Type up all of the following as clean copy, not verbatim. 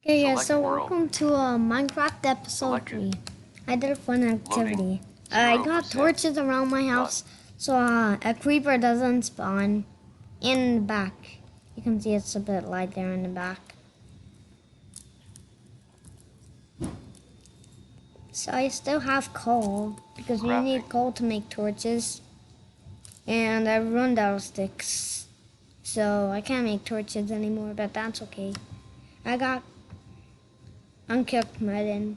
Hey guys, so welcome to Minecraft episode 3. I did a fun activity. I got torches around my house so a creeper doesn't spawn in the back. You can see it's a bit light there in the back. So I still have coal because we need coal to make torches. And I run out of sticks. So I can't make torches anymore, but that's okay. I got uncooked mutton,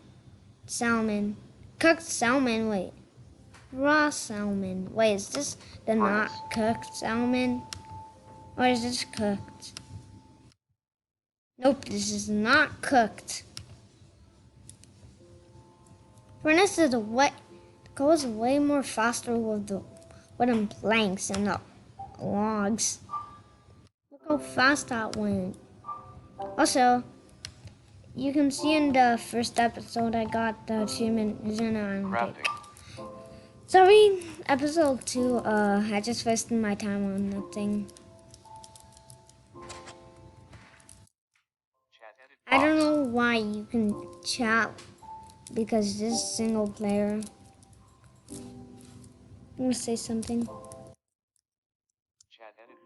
salmon, cooked salmon, wait, raw salmon. Wait, is this the not cooked salmon? Or is this cooked? Nope, this is not cooked. Furnace is goes way more faster with the wooden planks and the logs. Look how fast that went. Also, you can see in the first episode I got the achievement isn't on. Sorry, episode 2, I just wasted my time on that thing. I don't know why you can chat because this is single player. I'm gonna say something. Chat edit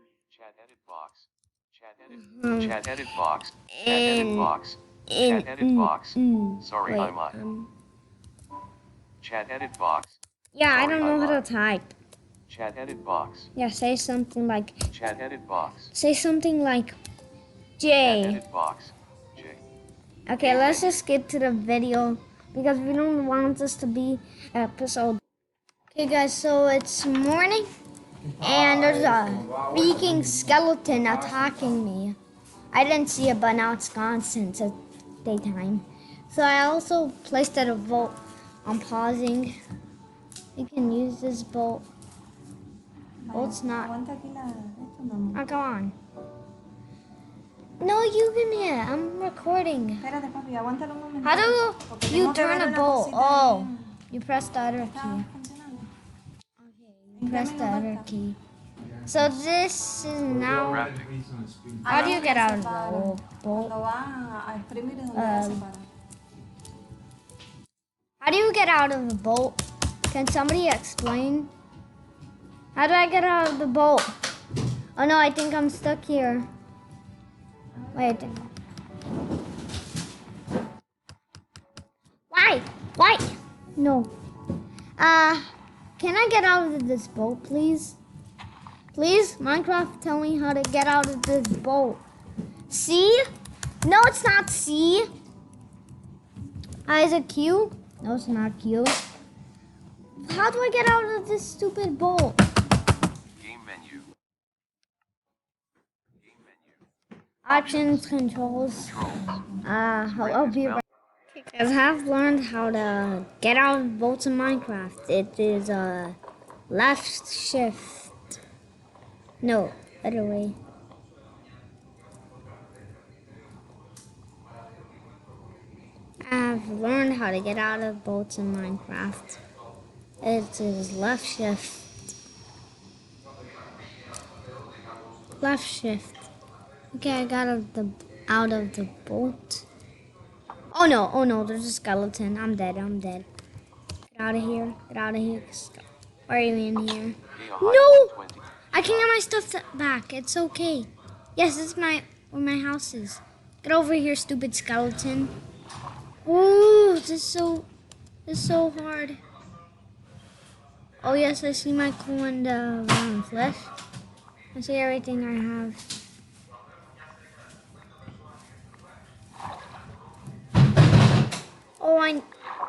box. Chat edit box. Chat edit box. Chat edit box. Sorry, wait, I'm on. Chat edit box. Yeah, Sorry, I don't know how to type. Chat edit box. Yeah, say something like. Chat edit box. Say something like J. Chat edit box. J. Okay, let's just skip to the video because we don't want this to be episode. Okay, guys, so it's morning and there's a freaking skeleton attacking me. I didn't see it, but now it's gone since it's daytime. So I also placed a vote on pausing. You can use this boat. Boat's not. Oh, come on. No, you can hear. I'm recording. How do you turn a boat? Oh, you press the other key. Okay, you press the other key. So this is now. How do you get out of the boat? How do you get out of the boat? Can somebody explain? How do I get out of the boat? Oh no, I think I'm stuck here. Wait. Why? Why? No. Can I get out of this boat, please? Please, Minecraft, tell me how to get out of this boat. C? No, it's not C. Is it Q? No, it's not Q. How do I get out of this stupid boat? Game menu. Game menu. Options, controls. I'll be right back. Guys, I've learned how to get out of boats in Minecraft. It is left shift. No, other way. I've learned how to get out of boats in Minecraft. It is left shift. Left shift. Okay, I got out of the boat. Oh no, there's a skeleton. I'm dead. Get out of here. Get out of here. Why are you in here? No! I can get my stuff back. It's okay. Yes, this is where my house is. Get over here, stupid skeleton. Ooh, this is so hard. Oh yes, I see my coal in the round flesh. I see everything I have.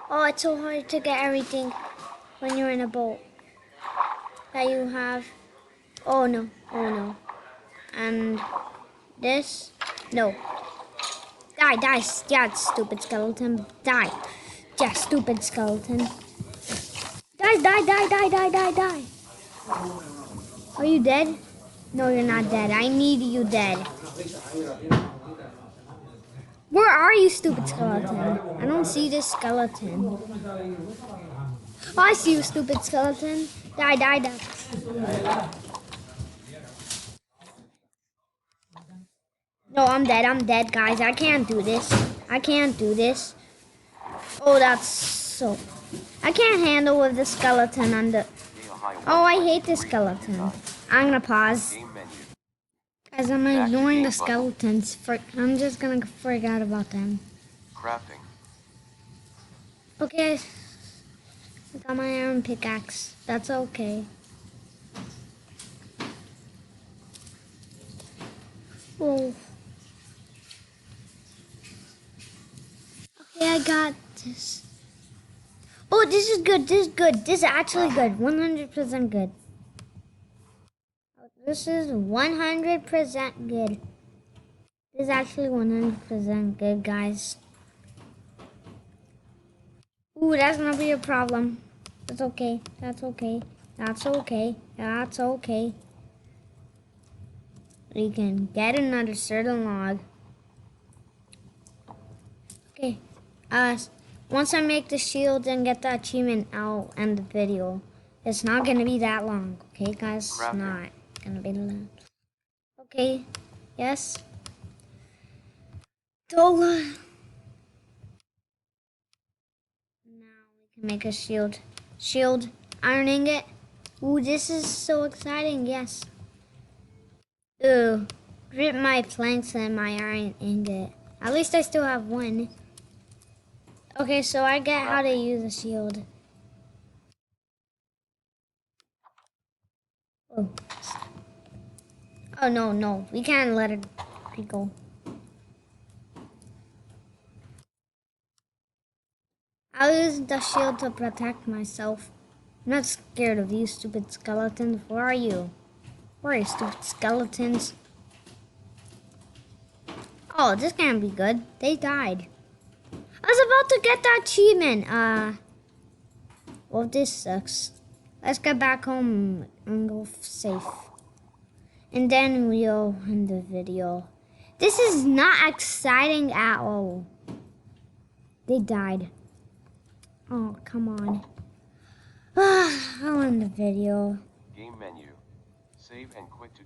Oh, it's so hard to get everything when you're in a boat that you have. Oh no. And this, no. Die, yeah, stupid skeleton, die. Yeah, stupid skeleton. Die. Are you dead? No, you're not dead. I need you dead. Where are you, stupid skeleton? I don't see this skeleton. Oh, I see you, stupid skeleton. Die. No, I'm dead, guys. I can't do this. I can't do this. Oh, that's so... I can't handle with the skeleton on the... Oh, I hate the skeleton. I'm gonna pause. Game menu. Guys, I'm Back to ignoring game the button. skeletons. I'm just gonna forget about them. Crafting. Okay. I got my iron pickaxe. That's okay. Oh. Okay, I got this. Oh, this is good. This is good. This is actually good. 100% good. This is 100% good. This is actually 100% good, guys. Ooh, that's gonna be a problem. That's okay. That's okay. That's okay. That's okay. We can get another certain log. Okay. Once I make the shield and get the achievement, I'll end the video. It's not gonna be that long, okay, guys? It's not gonna be long. Okay. Yes. Dola. Now we can make a shield. Shield. Iron ingot. Ooh, this is so exciting. Yes. Ooh. Rip my planks and my iron ingot. At least I still have one. Okay, so I get how to use a shield. Oh. Oh, no. We can't let it go. I'll use the shield to protect myself. I'm not scared of you, stupid skeletons. Where are you? Where are you, stupid skeletons? Oh, this can't be good. They died. I was about to get that achievement. Well, this sucks. Let's get back home and go safe. And then we'll end the video. This is not exciting at all. They died. Oh, come on. I'll end the video. Game menu. Save and quit to